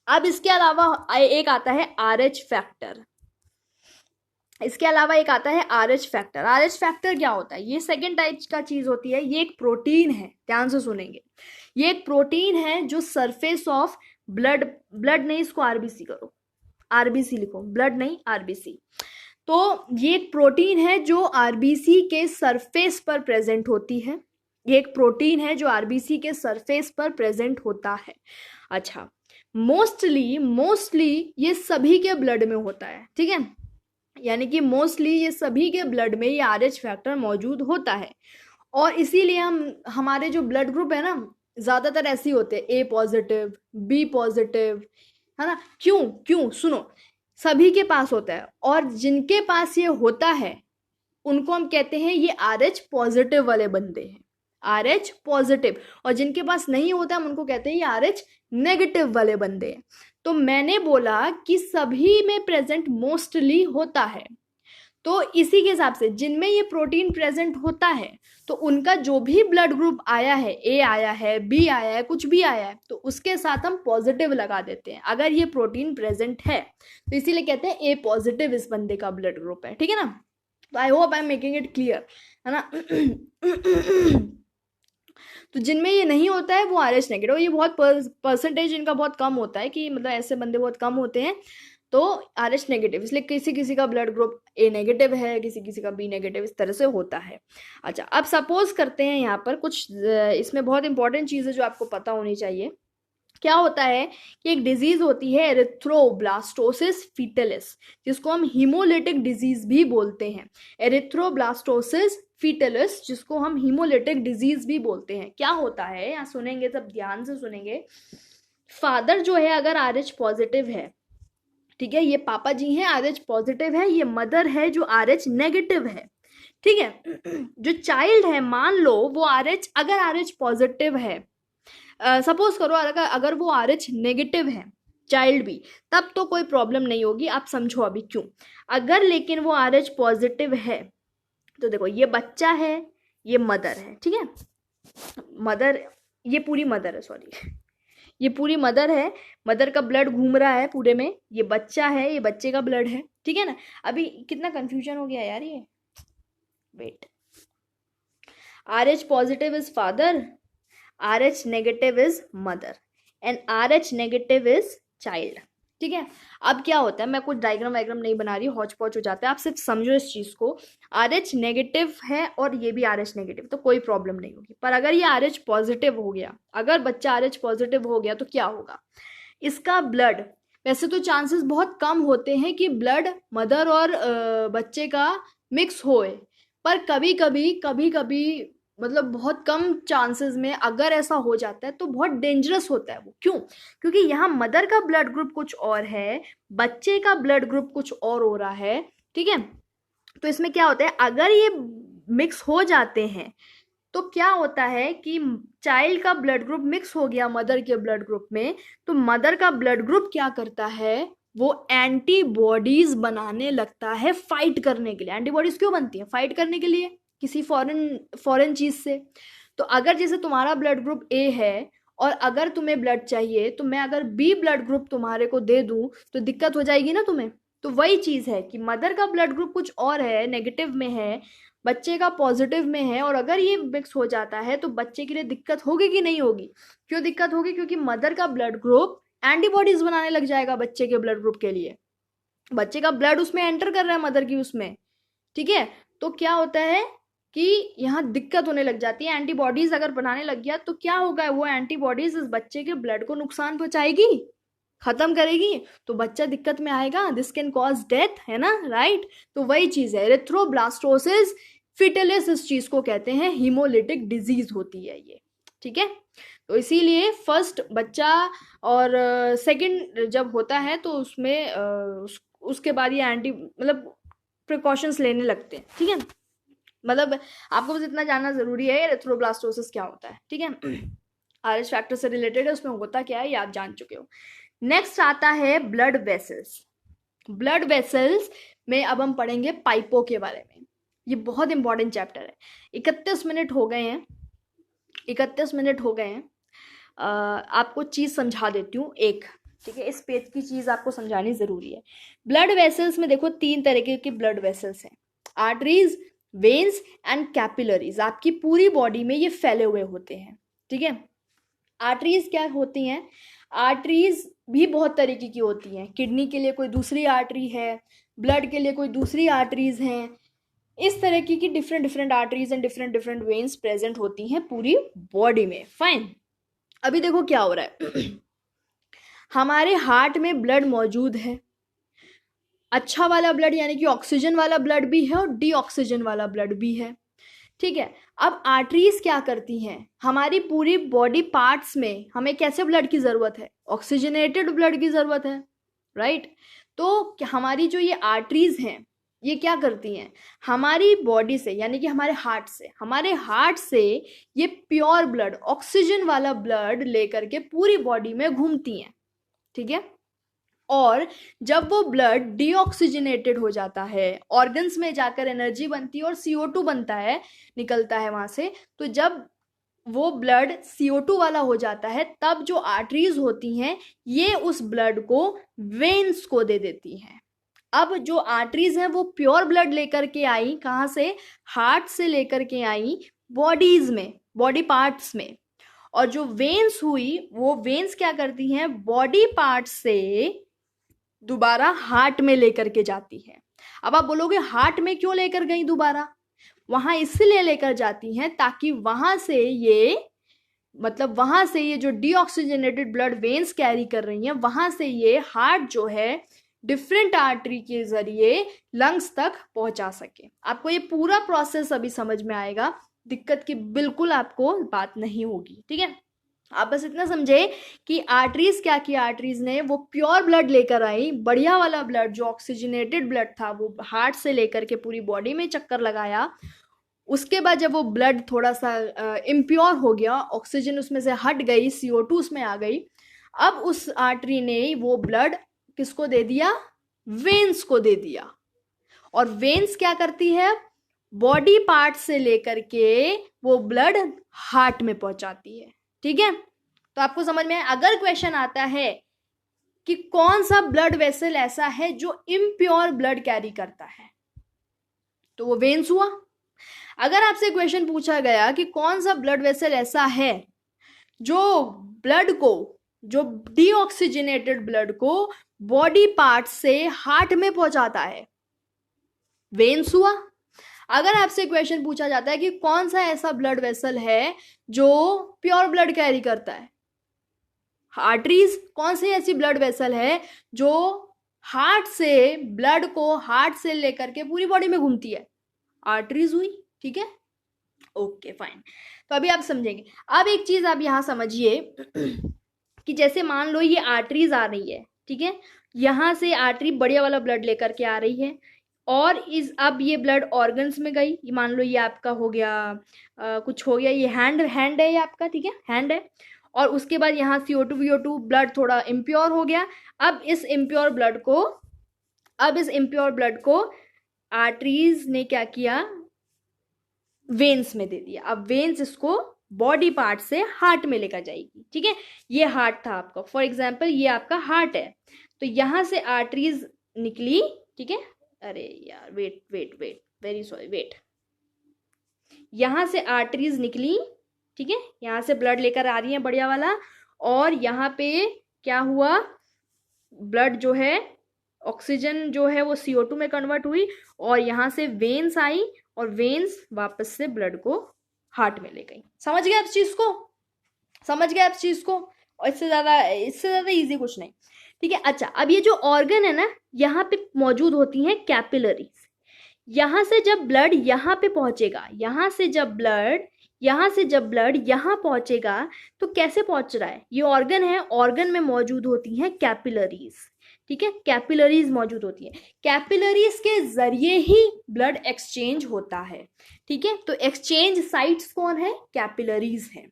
अब इसके अलावा एक आता है आर एच फैक्टर। इसके अलावा एक आता है R H factor. R H factor क्या होता है? ये सेकेंड टाइप का चीज होती है। ये एक प्रोटीन है, ध्यान से सुनेंगे। ये एक प्रोटीन है जो सरफेस ऑफ ब्लड नहीं, इसको आरबीसी करो, आरबीसी लिखो, ब्लड नहीं आरबीसी। तो ये एक प्रोटीन है जो आरबीसी के सरफेस पर प्रेजेंट होती है। ये एक प्रोटीन है जो आरबीसी के सरफेस पर प्रेजेंट होता है। अच्छा, मोस्टली ये सभी के ब्लड में होता है। ठीक है, यानी कि मोस्टली ये सभी के ब्लड में ये आर एच फैक्टर मौजूद होता है और इसीलिए हमारे जो ब्लड ग्रुप है ना ज्यादातर ऐसे ही होते हैं, ए पॉजिटिव, बी पॉजिटिव, है ना। क्यों सुनो, सभी के पास होता है और जिनके पास ये होता है उनको हम कहते हैं ये आर एच पॉजिटिव वाले बंदे हैं, आर एच पॉजिटिव। और जिनके पास नहीं होता हम उनको कहते हैं ये आर एच नेगेटिव वाले बंदे हैं। तो मैंने बोला कि सभी में प्रेजेंट मोस्टली होता है, तो इसी के हिसाब से जिनमें ये प्रोटीन प्रेजेंट होता है तो उनका जो भी ब्लड ग्रुप आया है, ए आया है, बी आया है, कुछ भी आया है, तो उसके साथ हम पॉजिटिव लगा देते हैं अगर ये प्रोटीन प्रेजेंट है। तो इसीलिए कहते हैं ए पॉजिटिव इस बंदे का ब्लड ग्रुप है। ठीक है ना, तो I hope I am making it clear, है ना। तो जिनमें ये नहीं होता है वो आर एच नेगेटिव। ये बहुत परसेंटेज इनका बहुत कम होता है, कि मतलब ऐसे बंदे बहुत कम होते हैं, तो आर एच नेगेटिव। इसलिए किसी किसी का ब्लड ग्रुप ए नेगेटिव है, किसी किसी का बी नेगेटिव, इस तरह से होता है। अच्छा, अब सपोज करते हैं यहाँ पर कुछ इसमें बहुत इंपॉर्टेंट चीज़ है जो आपको पता होनी चाहिए। क्या होता है कि एक डिजीज होती है एरिथ्रोब्लास्टोसिस फीटलिस, जिसको हम हीमोलिटिक डिजीज भी बोलते हैं। एरिथ्रोब्लास्टोसिस फीटलिस, जिसको हम हीमोलिटिक डिजीज भी बोलते हैं। क्या होता है, यहाँ सुनेंगे, सब ध्यान से सुनेंगे। फादर जो है अगर आर एच पॉजिटिव है, ठीक है, ये पापा जी हैं आर एच पॉजिटिव है, ये मदर है जो आर एच नेगेटिव है। ठीक है, जो चाइल्ड है मान लो वो अगर आर एच पॉजिटिव है, सपोज करो अगर वो आर एच नेगेटिव है चाइल्ड भी, तब तो कोई प्रॉब्लम नहीं होगी। आप समझो अभी क्यों। अगर लेकिन वो आर एच पॉजिटिव है तो देखो ये बच्चा है, ये मदर है। ठीक है, मदर, ये पूरी मदर है, सॉरी, ये पूरी मदर है, मदर का ब्लड घूम रहा है पूरे में, ये बच्चा है, ये बच्चे का ब्लड है। ठीक है ना, अभी कितना कंफ्यूजन हो गया यार ये। Wait, R H positive is father, R H negative is mother and R H negative is child. ठीक है, अब क्या होता है, मैं कुछ डायग्राम वायग्राम नहीं बना रही, हौच पौच हो जाता है, आप सिर्फ समझो इस चीज को। आर एच नेगेटिव है और ये भी आर एच नेगेटिव, तो कोई प्रॉब्लम नहीं होगी। पर अगर ये आर एच पॉजिटिव हो गया, अगर बच्चा आर एच पॉजिटिव हो गया तो क्या होगा, इसका ब्लड, वैसे तो चांसेस बहुत कम होते हैं कि ब्लड मदर और बच्चे का मिक्स होए, पर कभी कभी मतलब बहुत कम चांसेस में अगर ऐसा हो जाता है तो बहुत डेंजरस होता है वो। क्यों? क्योंकि यहाँ मदर का ब्लड ग्रुप कुछ और है, बच्चे का ब्लड ग्रुप कुछ और हो रहा है, ठीक है। तो इसमें क्या होता है, अगर ये मिक्स हो जाते हैं तो क्या होता है कि चाइल्ड का ब्लड ग्रुप मिक्स हो गया मदर के ब्लड ग्रुप में, तो मदर का ब्लड ग्रुप क्या करता है, वो एंटीबॉडीज बनाने लगता है फाइट करने के लिए। एंटीबॉडीज क्यों बनती है? फाइट करने के लिए किसी फॉरेन फॉरेन चीज से। तो अगर जैसे तुम्हारा ब्लड ग्रुप ए है और अगर तुम्हें ब्लड चाहिए तो मैं अगर बी ब्लड ग्रुप तुम्हारे को दे दूं तो दिक्कत हो जाएगी ना तुम्हें। तो वही चीज है कि मदर का ब्लड ग्रुप कुछ और है, नेगेटिव में है, बच्चे का पॉजिटिव में है, और अगर ये मिक्स हो जाता है तो बच्चे के लिए दिक्कत होगी कि नहीं होगी? क्यों दिक्कत होगी? क्योंकि मदर का ब्लड ग्रुप एंटीबॉडीज बनाने लग जाएगा बच्चे के ब्लड ग्रुप के लिए। बच्चे का ब्लड उसमें एंटर कर रहा है मदर की उसमें, ठीक है। तो क्या होता है कि यहाँ दिक्कत होने लग जाती है। एंटीबॉडीज अगर बनाने लग गया तो क्या होगा, वो एंटीबॉडीज इस बच्चे के ब्लड को नुकसान पहुंचाएगी, खत्म करेगी, तो बच्चा दिक्कत में आएगा। दिस कैन कॉज डेथ, है ना, राइट। तो वही चीज है एरिथ्रोब्लास्टोसिस फिटलिस, इस चीज को कहते हैं, हीमोलिटिक डिजीज होती है ये, ठीक है। तो इसीलिए फर्स्ट बच्चा और सेकंड जब होता है तो उसमें उसके बाद ये एंटी मतलब प्रिकॉशंस लेने लगते हैं, ठीक है। मतलब आपको बस इतना जानना जरूरी है एरिथ्रोब्लास्टोसिस क्या होता है, ठीक है। आरएच फैक्टर से रिलेटेड है, उसमें होता क्या है ये आप जान चुके हो। नेक्स्ट आता है ब्लड वेसल्स। ब्लड वेसल्स में अब हम पढ़ेंगे पाइपों के बारे में। ये बहुत इंपॉर्टेंट चैप्टर है। 31 मिनट हो गए हैं, 31 मिनट हो गए हैं। आपको चीज समझा देती हूँ एक, ठीक है। इस पेज की चीज आपको समझानी जरूरी है। ब्लड वेसल्स में देखो 3 तरीके के ब्लड वेसल्स हैं, आर्टरीज, वेन्स एंड कैपिलरीज। आपकी पूरी बॉडी में ये फैले हुए होते हैं, ठीक है। आर्टरीज क्या होती हैं? आर्टरीज भी बहुत तरीके की होती हैं। किडनी के लिए कोई दूसरी आर्टरी है, ब्लड के लिए कोई दूसरी आर्टरीज हैं। इस तरह की different different arteries and different different veins present होती हैं पूरी बॉडी में, फाइन। अभी देखो क्या हो रहा है। हमारे हार्ट में ब्लड मौजूद है, अच्छा वाला ब्लड यानी कि ऑक्सीजन वाला ब्लड भी है और डीऑक्सीजन वाला ब्लड भी है, ठीक है। अब आर्टरीज क्या करती हैं? हमारी पूरी बॉडी पार्ट्स में हमें कैसे ब्लड की जरूरत है? ऑक्सीजनेटेड ब्लड की जरूरत है, राइट। तो हमारी जो ये आर्टरीज हैं ये क्या करती हैं? हमारी बॉडी से यानी कि हमारे हार्ट से ये प्योर ब्लड, ऑक्सीजन वाला ब्लड लेकर के पूरी बॉडी में घूमती हैं, ठीक है। और जब वो ब्लड डीऑक्सीजनेटेड हो जाता है, ऑर्गन्स में जाकर एनर्जी बनती है और CO2 बनता है, निकलता है वहां से। तो जब वो ब्लड CO2 वाला हो जाता है तब जो आर्टरीज होती हैं ये उस ब्लड को वेन्स को दे देती हैं। अब जो आर्टरीज हैं वो प्योर ब्लड लेकर के आई, कहाँ से? हार्ट से लेकर के आई बॉडीज में, बॉडी पार्ट्स में। और जो वेन्स हुई वो वेन्स क्या करती हैं? बॉडी पार्ट से दोबारा हार्ट में लेकर के जाती है। अब आप बोलोगे हार्ट में क्यों लेकर गई दोबारा? वहां इसलिए लेकर जाती हैं ताकि वहां से ये जो डीऑक्सीजनेटेड ब्लड वेन्स कैरी कर रही हैं वहां से ये हार्ट जो है डिफरेंट आर्टरी के जरिए लंग्स तक पहुंचा सके। आपको ये पूरा प्रोसेस अभी समझ में आएगा, दिक्कत की बिल्कुल आपको बात नहीं होगी, ठीक है। आप बस इतना समझे कि आर्टरीज क्या किया, आर्टरीज ने वो प्योर ब्लड लेकर आई, बढ़िया वाला ब्लड जो ऑक्सीजनेटेड ब्लड था वो हार्ट से लेकर के पूरी बॉडी में चक्कर लगाया। उसके बाद जब वो ब्लड थोड़ा सा इम्प्योर हो गया, ऑक्सीजन उसमें से हट गई, CO2 उसमें आ गई, अब उस आर्टरी ने वो ब्लड किसको दे दिया? वेन्स को दे दिया। और वेन्स क्या करती है? बॉडी पार्ट से लेकर के वो ब्लड हार्ट में पहुंचाती है, ठीक है। तो आपको समझ में अगर क्वेश्चन आता है कि कौन सा ब्लड वेसल ऐसा है जो इम्प्योर ब्लड कैरी करता है, तो वो वेन्स हुआ। अगर आपसे क्वेश्चन पूछा गया कि कौन सा ब्लड वेसल ऐसा है जो ब्लड को, जो डीऑक्सीजनेटेड ब्लड को बॉडी पार्ट से हार्ट में पहुंचाता है, वेन्स हुआ। अगर आपसे क्वेश्चन पूछा जाता है कि कौन सा ऐसा ब्लड वेसल है जो प्योर ब्लड कैरी करता है, आर्टरीज। कौन सी ऐसी ब्लड वेसल है जो हार्ट से ब्लड को हार्ट से लेकर के पूरी बॉडी में घूमती है? आर्टरीज हुई, ठीक है, ओके फाइन। तो अभी आप समझेंगे। अब एक चीज आप यहाँ समझिए कि जैसे मान लो ये आर्टरीज आ रही है, ठीक है, यहाँ से आर्टरी बढ़िया वाला ब्लड लेकर के आ रही है, और इस अब ये ब्लड ऑर्गन्स में गई, ये मान लो ये आपका हो गया कुछ हो गया, ये हैंड हैंड है ये आपका, ठीक है, हैंड है, और उसके बाद यहाँ CO2 VO2 ब्लड थोड़ा इम्प्योर हो गया। अब इस इम्प्योर ब्लड को आर्टरीज ने क्या किया, वेन्स में दे दिया। अब वेन्स इसको बॉडी पार्ट से हार्ट में लेकर जाएगी, ठीक है, ये हार्ट था आपका, फॉर एग्जाम्पल ये आपका हार्ट है, तो यहां से आर्टरीज निकली, ठीक है, अरे यार wait wait wait, very sorry wait, यहां से आर्टरीज निकली, ठीक है, यहां से ब्लड लेकर आ रही है बढ़िया वाला, और यहाँ पे क्या हुआ, ब्लड जो है ऑक्सीजन जो है वो CO2 में कन्वर्ट हुई, और यहाँ से वेन्स आई, और वेन्स वापस से ब्लड को हार्ट में ले गई। समझ गए आप इस चीज को, समझ गए आप इस चीज को, और इससे ज्यादा इजी कुछ नहीं, ठीक है। अच्छा, अब ये जो ऑर्गन है ना, यहाँ पे मौजूद होती हैं कैपिलरीज। यहाँ से जब ब्लड यहाँ पे पहुंचेगा, यहाँ से जब ब्लड यहाँ पहुंचेगा, तो कैसे पहुंच रहा है, ये ऑर्गन है, ऑर्गन में मौजूद होती हैं कैपिलरीज, ठीक है, कैपिलरीज मौजूद होती है, कैपिलरीज के जरिए ही ब्लड एक्सचेंज होता है, ठीक है। तो एक्सचेंज साइट्स कौन है, कैपिलरीज है,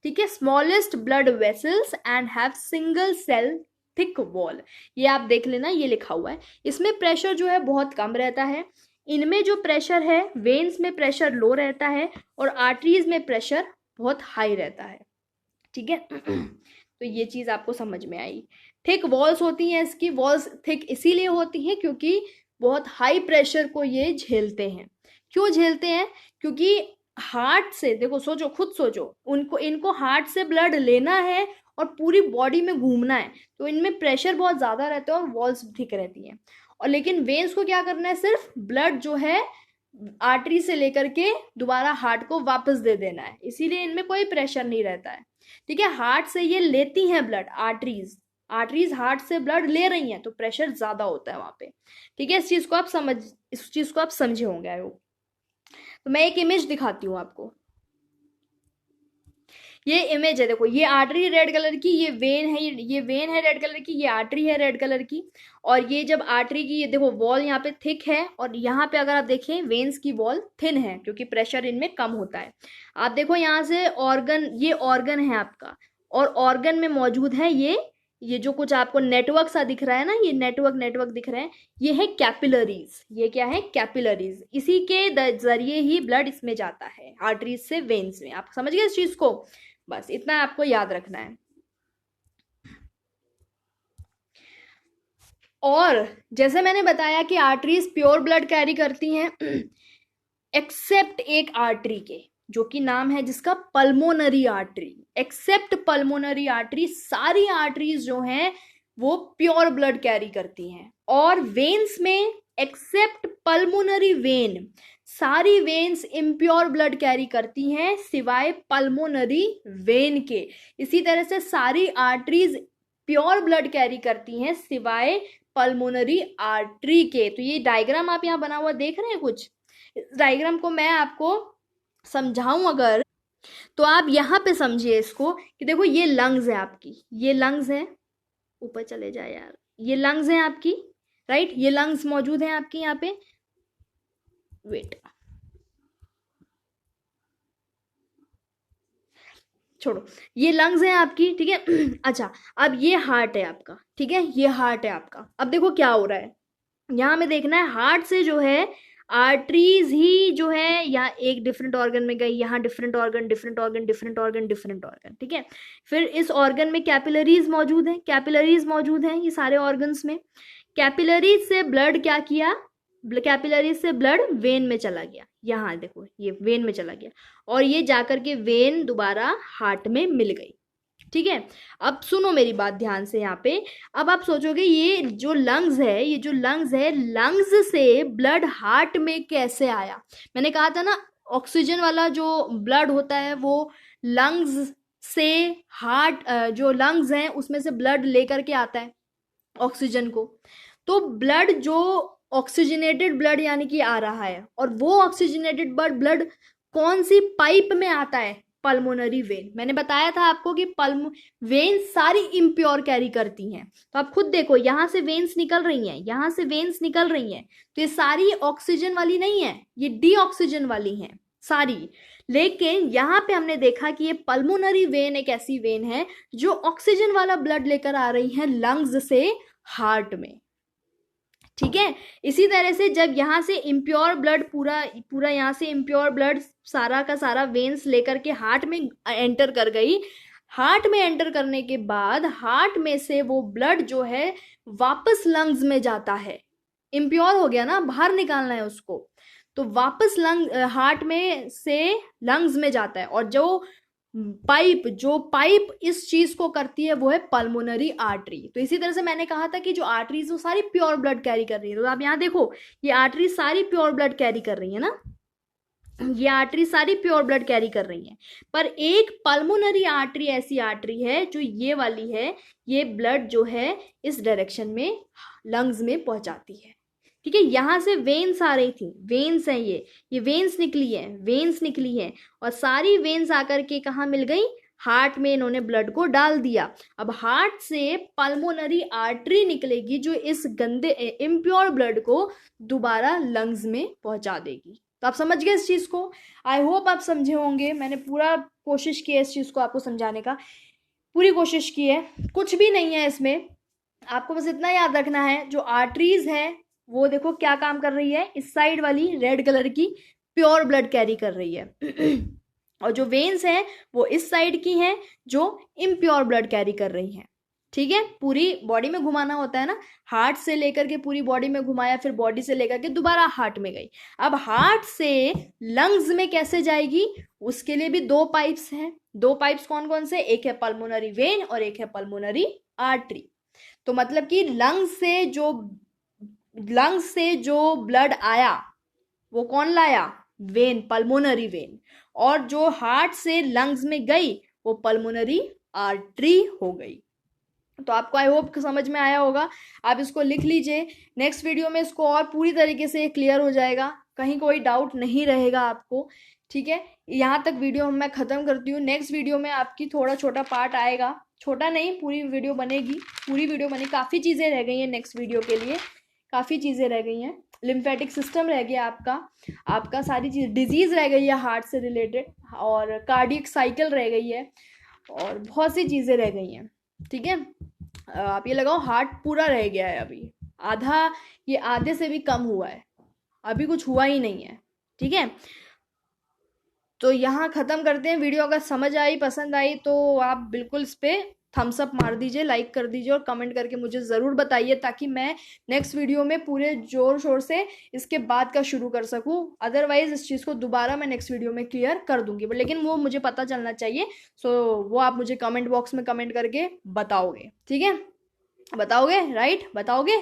ठीक है। Smallest blood vessels and have single cell thick wall, ये आप देख लेना, ये लिखा हुआ है। इसमें प्रेशर जो है बहुत कम रहता है, इनमें जो प्रेशर है, वेन्स में प्रेशर लो रहता है, और आर्टरीज में प्रेशर बहुत हाई रहता है, ठीक है। तो ये चीज आपको समझ में आई। थिक वॉल्स होती हैं, इसकी वॉल्स थिक इसीलिए होती हैं क्योंकि बहुत हाई प्रेशर को ये झेलते हैं। क्यों झेलते हैं, क्योंकि हार्ट से, देखो सोचो, खुद सोचो, इनको हार्ट से ब्लड लेना है और पूरी बॉडी में घूमना है, तो इनमें प्रेशर बहुत ज्यादा रहता है और वॉल्स थिक रहती हैं। और लेकिन वेन्स को क्या करना है, सिर्फ ब्लड जो है आर्टरी से लेकर के दोबारा हार्ट को वापस दे देना है, इसीलिए इनमें कोई प्रेशर नहीं रहता है, ठीक है। हार्ट से ये लेती हैं ब्लड, आर्टरीज हार्ट से ब्लड ले रही हैं, तो प्रेशर ज्यादा होता है वहां पे, ठीक है। इस चीज को आप समझे होंगे आई होप। तो मैं एक इमेज दिखाती हूँ आपको, ये इमेज है, देखो ये आर्टरी रेड कलर की, ये वेन है, ये वेन है रेड कलर की, ये आर्टरी है रेड कलर की, और ये जब आर्टरी की, ये देखो वॉल यहाँ पे थिक है, और यहाँ पे अगर आप देखें वेन्स की वॉल थिन है, क्योंकि प्रेशर इनमें कम होता है। आप देखो यहाँ से ऑर्गन, ये ऑर्गन है आपका, और ऑर्गन में मौजूद है ये जो कुछ आपको नेटवर्क सा दिख रहा है ना, ये नेटवर्क दिख रहे हैं, ये है कैपिलरीज, ये क्या है, कैपिलरीज, इसी के जरिए ही ब्लड इसमें जाता है, आर्टरीज से वेन्स में। आप समझ गए इस चीज को, बस इतना आपको याद रखना है। और जैसे मैंने बताया कि आर्टरीज प्योर ब्लड कैरी करती हैं एक्सेप्ट एक आर्टरी के, जो कि नाम है जिसका pulmonary artery. Accept pulmonary artery, सारी आर्टरीज जो हैं वो प्योर ब्लड कैरी करती हैं। और वेन्स में एक्सेप्ट पल्मोनरी वेन, सारी वेन्स इम्प्योर ब्लड कैरी करती हैं सिवाय पल्मोनरी वेन के। इसी तरह से सारी आर्टरीज प्योर ब्लड कैरी करती हैं सिवाय पल्मोनरी आर्टरी के। तो ये डायग्राम आप यहाँ बना हुआ देख रहे हैं कुछ, इस डायग्राम को मैं आपको समझाऊं अगर, तो आप यहाँ पे समझिए इसको कि देखो ये लंग्स है आपकी, ये लंग्स है, ऊपर चले जाए यार, ये लंग्स है आपकी, राइट, ये लंग्स मौजूद है आपकी यहाँ पे, वेट छोड़ो, ये लंग्स है आपकी, ठीक है। अच्छा, अब ये हार्ट है आपका, ठीक है, ये हार्ट है आपका। अब देखो क्या हो रहा है, यहाँ हमें देखना है हार्ट से जो है आर्टरीज ही जो है यहाँ एक डिफरेंट ऑर्गन में गई, यहाँ डिफरेंट ऑर्गन, ठीक है। फिर इस ऑर्गन में कैपिलरीज मौजूद हैं ये सारे ऑर्गन्स में। कैपिलरीज से ब्लड क्या किया, कैपिलरीज से ब्लड वेन में चला गया, यहाँ देखो ये वेन में चला गया, और ये जाकर के वेन दोबारा हार्ट में मिल गई, ठीक है। अब सुनो मेरी बात ध्यान से यहाँ पे, अब आप सोचोगे ये जो लंग्स है, लंग्स से ब्लड हार्ट में कैसे आया। मैंने कहा था ना, ऑक्सीजन वाला जो ब्लड होता है वो लंग्स से हार्ट, जो लंग्स हैं उसमें से ब्लड लेकर के आता है ऑक्सीजन को। तो ब्लड जो ऑक्सीजनेटेड ब्लड यानी कि आ रहा है, और वो ऑक्सीजनेटेड ब्लड कौन सी पाइप में आता है? Pulmonary vein. मैंने बताया था आपको कि वेन सारी इम्प्योर कैरी करती हैं, तो आप खुद देखो यहां से वेन्स निकल रही हैं, यहां से वेन्स निकल रही हैं, तो ये सारी ऑक्सीजन वाली नहीं है, ये डी ऑक्सीजन वाली हैं सारी। लेकिन यहां पे हमने देखा कि ये पल्मोनरी वेन एक ऐसी वेन है जो ऑक्सीजन वाला ब्लड लेकर आ रही है लंग्स से हार्ट में। ठीक है, इसी तरह से जब यहाँ से इम्प्योर ब्लड पूरा यहाँ से इम्प्योर ब्लड सारा का सारा वेन्स लेकर के हार्ट में एंटर कर गई, हार्ट में एंटर करने के बाद हार्ट में से वो ब्लड जो है वापस लंग्स में जाता है। इम्प्योर हो गया ना, बाहर निकालना है उसको, तो वापस हार्ट में से लंग्स में जाता है। और जो पाइप इस चीज को करती है वो है पल्मोनरी आर्टरी। तो इसी तरह से मैंने कहा था कि जो आर्टरीज वो सारी प्योर ब्लड कैरी कर रही है, तो आप यहाँ देखो ये आर्टरी सारी प्योर ब्लड कैरी कर रही है ना, ये आर्टरी सारी प्योर ब्लड कैरी कर रही है। पर एक पल्मोनरी आर्टरी ऐसी आर्टरी है जो ये वाली है, ये ब्लड जो है इस डायरेक्शन में लंग्स में पहुंचाती है। ठीक है, यहां से वेन्स आ रही थी, वेन्स है ये वेन्स निकली है, वेन्स निकली है, और सारी वेन्स आकर के कहाँ मिल गई? हार्ट में इन्होंने ब्लड को डाल दिया। अब हार्ट से पल्मोनरी आर्टरी निकलेगी जो इस गंदे इम्प्योर ब्लड को दोबारा लंग्स में पहुंचा देगी। तो आप समझ गए इस चीज को? आई होप आप समझे होंगे। मैंने पूरा कोशिश की है इस चीज को आपको समझाने का, पूरी कोशिश की है, कुछ भी नहीं है इसमें। आपको बस इतना याद रखना है, जो आर्टरीज है वो देखो क्या काम कर रही है, इस साइड वाली रेड कलर की प्योर ब्लड कैरी कर रही है और जो वेन्स हैं वो इस साइड की हैं जो इम्प्योर ब्लड कैरी कर रही हैं। ठीक है, पूरी बॉडी में घुमाना होता है ना, हार्ट से लेकर के पूरी बॉडी में घुमाया, फिर बॉडी से लेकर के दोबारा हार्ट में गई। अब हार्ट से लंग्स में कैसे जाएगी? उसके लिए भी दो पाइप्स हैं। दो पाइप्स कौन कौन से? एक है पल्मोनरी वेन और एक है पल्मोनरी आर्टरी। तो मतलब कि लंग्स से जो ब्लड आया वो कौन लाया? When, pulmonary vein. और जो हार्ट से लंग्स में गई वो पल्मोनरी आर्टरी हो गई। तो आपको आई होप समझ में आया होगा। आप इसको लिख लीजिए, नेक्स्ट वीडियो में इसको और पूरी तरीके से क्लियर हो जाएगा, कहीं कोई डाउट नहीं रहेगा आपको। ठीक है, यहाँ तक वीडियो मैं ख़त्म करती हूँ। नेक्स्ट वीडियो में आपकी थोड़ा छोटा पार्ट आएगा, छोटा नहीं पूरी वीडियो बनेगी, पूरी वीडियो बनेगी। काफ़ी चीज़ें रह गई हैं नेक्स्ट वीडियो के लिए, काफ़ी चीज़ें रह गई हैं। लिम्फेटिक सिस्टम रह गया आपका सारी चीज़, डिजीज़ रह गई है हार्ट से रिलेटेड, और कार्डियक साइकिल रह गई है, और बहुत सी चीज़ें रह गई हैं। ठीक है, आप ये लगाओ हार्ट पूरा रह गया है अभी, आधा, ये आधे से भी कम हुआ है, अभी कुछ हुआ ही नहीं है। ठीक है, तो यहाँ ख़त्म करते हैं वीडियो। अगर समझ आई, पसंद आई तो आप बिल्कुल इस पर थम्स अप मार दीजिए, लाइक कर दीजिए, और कमेंट करके मुझे ज़रूर बताइए, ताकि मैं नेक्स्ट वीडियो में पूरे ज़ोर शोर से इसके बाद का शुरू कर सकूं। अदरवाइज़ इस चीज़ को दोबारा मैं नेक्स्ट वीडियो में क्लियर कर दूंगी, बट लेकिन वो मुझे पता चलना चाहिए। सो वो आप मुझे कमेंट बॉक्स में कमेंट करके बताओगे। ठीक है, बताओगे? राइट, बताओगे?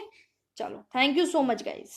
चलो, thank you so much guys.